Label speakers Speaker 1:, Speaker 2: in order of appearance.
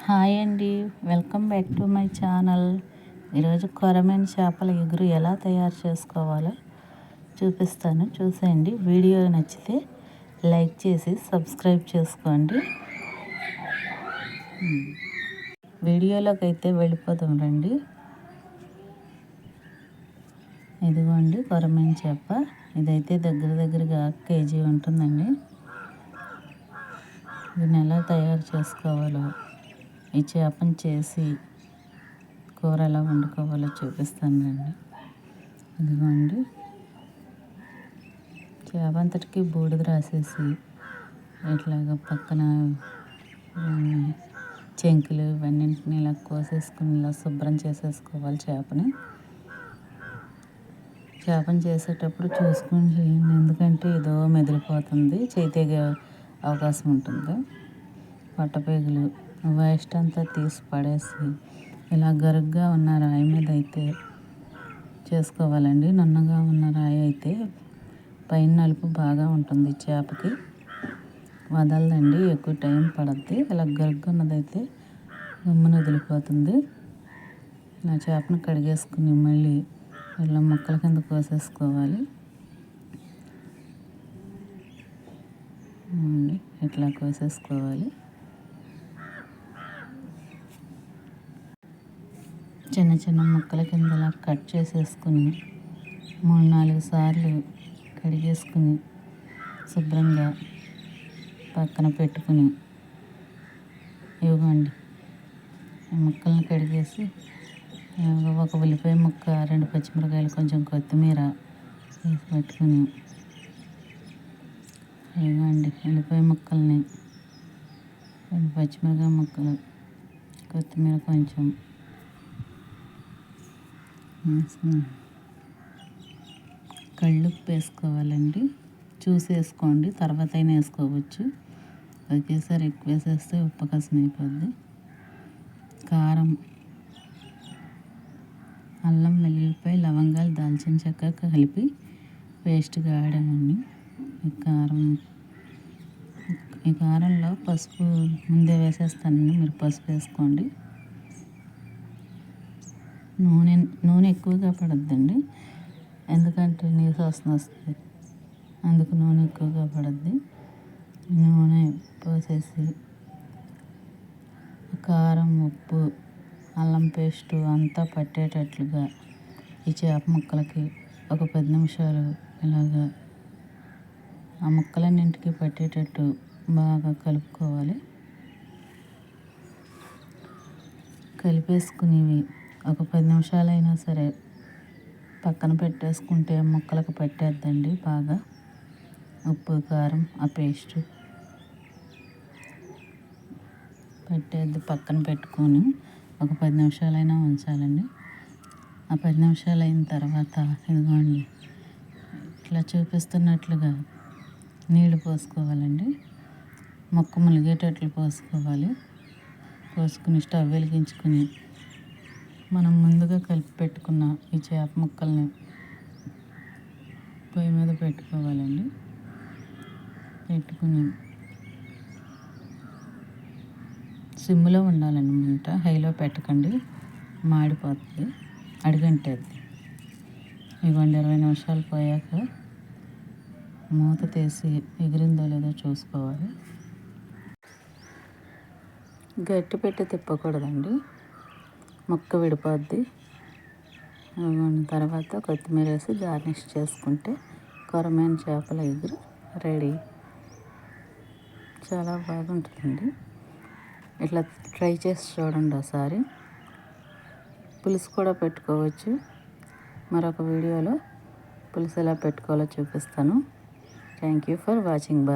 Speaker 1: Hi అండి, welcome back to my channel. ఈరోజు కొరమేను చేపల ఎగురు ఎలా తయారు చేసుకోవాలో చూపిస్తాను, చూసేయండి. వీడియో నచ్చితే లైక్ చేసి సబ్స్క్రైబ్ చేసుకోండి. వీడియోలోకి అయితే వెళ్ళిపోతాం రండి. ఇదిగోండి కొరమేను చేప. ఇదైతే దగ్గరగా కేజీ ఉంటుందండి. దీన్ని ఎలా తయారు చేసుకోవాలో, ఈ చేపను చేసి కూర ఎలా వండుకోవాలో చూపిస్తానండి. ఇదిగోండి చేప అంతటికి బూడిద రాసేసి ఇట్లాగా పక్కన చెంకులు ఇవన్నింటిని ఇలా కోసేసుకుని ఇలా శుభ్రం చేసేసుకోవాలి. చేపను చేసేటప్పుడు చూసుకుని చేయండి, ఎందుకంటే ఏదో మెదిలిపోతుంది, చేతిగా అవకాశం ఉంటుంది. పట్టపేగులు వేస్ట్ అంతా తీసి పడేసి ఇలా గరుగ్గా ఉన్న రాయి మీద అయితే చేసుకోవాలండి. నున్నగా ఉన్న రాయి అయితే పైన నలుపు బాగా ఉంటుంది, చేపకి వదలదండి, ఎక్కువ టైం పడుద్ది. ఇలా గరుగ్గా ఉన్నదైతే గమ్మున వదిలిపోతుంది. నా చేపను కడిగేసుకుని మళ్ళీ ఇలా ముక్కల కింద కోసేసుకోవాలి. ఇట్లా కోసేసుకోవాలి. చిన్న చిన్న ముక్కల కిందలా కట్ చేసేసుకుని 3-4 సార్లు కడిగేసుకుని శుభ్రంగా పక్కన పెట్టుకుని, ఇవ్వండి ముక్కలను కడిగేసి ఒక ఉల్లిపాయ ముక్క, 2 పచ్చిమిరకాయలు, కొంచెం కొత్తిమీర వేసి పెట్టుకుని, ఇవ్వండి ఉల్లిపాయ ముక్కల్ని, 2 పచ్చిమిరకాయ ముక్కలు, కొత్తిమీర కొంచెం కళ్ళుప్పు వేసుకోవాలండి. చూసి వేసుకోండి, తర్వాత అయినా వేసుకోవచ్చు. ఒకేసారి ఎక్కువ వేసేస్తే ఉప్పు కసం అయిపోద్ది. కారం, అల్లం వెల్లుల్లిపాయ, లవంగాలు, దాల్చిన చెక్క కలిపి పేస్ట్గా ఆడామండి. ఈ కారంలో పసుపు ముందే వేసేస్తానండి, మీరు పసుపు వేసుకోండి. నూనె ఎక్కువగా పడద్దండి, ఎందుకంటే నీసు వాసన వస్తుంది, అందుకు నూనె ఎక్కువగా పడద్ది. నూనె పోసేసి కారం, ఉప్పు, అల్లం పేస్టు అంతా పట్టేటట్లుగా ఈ చేప ముక్కలకి ఒక 10 నిమిషాలు ఇలాగా ఆ ముక్కలన్నింటికి పట్టేటట్టు బాగా కలుపుకోవాలి. కలిపేసుకుని ఒక 10 నిమిషాలైనా సరే పక్కన పెట్టేసుకుంటే ముక్కలకు పట్టేద్దండి బాగా ఉప్పు, కారం, ఆ పేస్టు పట్టేద్ది. పక్కన పెట్టుకొని ఒక 10 నిమిషాలైనా ఉంచాలండి. ఆ 10 నిమిషాలు అయిన తర్వాత ఇదిగోండి ఇట్లా చూపిస్తున్నట్లుగా నీళ్లు పోసుకోవాలండి. ముక్క ములిగేటట్లు పోసుకోవాలి. పోసుకుని స్టవ్ వెలిగించుకుని మనం ముందుగా కలిపి పెట్టుకున్న ఈ చేప ముక్కల్ని పొయ్యి మీద పెట్టుకోవాలండి. పెట్టుకుని సిమ్లో ఉండాలండి మంట, హైలో పెట్టకండి, మాడిపోతుంది, అడుగంటేది. ఇవ్వండి 20 నిమిషాలు పోయాక మూత తీసి ఎగిరిందో లేదో చూసుకోవాలి. గట్టి పెట్టి తిప్పకూడదండి, ముక్క విడిపోద్ది. తర్వాత కొత్తిమీర వేసి గార్నిష్ చేసుకుంటే కొరమేను చేపల ఎగురు రెడీ. చాలా బాగుంటుందండి, ఇట్లా ట్రై చేసి చూడండి ఒకసారి. పులుసు కూడా పెట్టుకోవచ్చు. మరొక వీడియోలో పులుసు ఎలా పెట్టుకోవాలో చూపిస్తాను. Thank you for watching. Bye.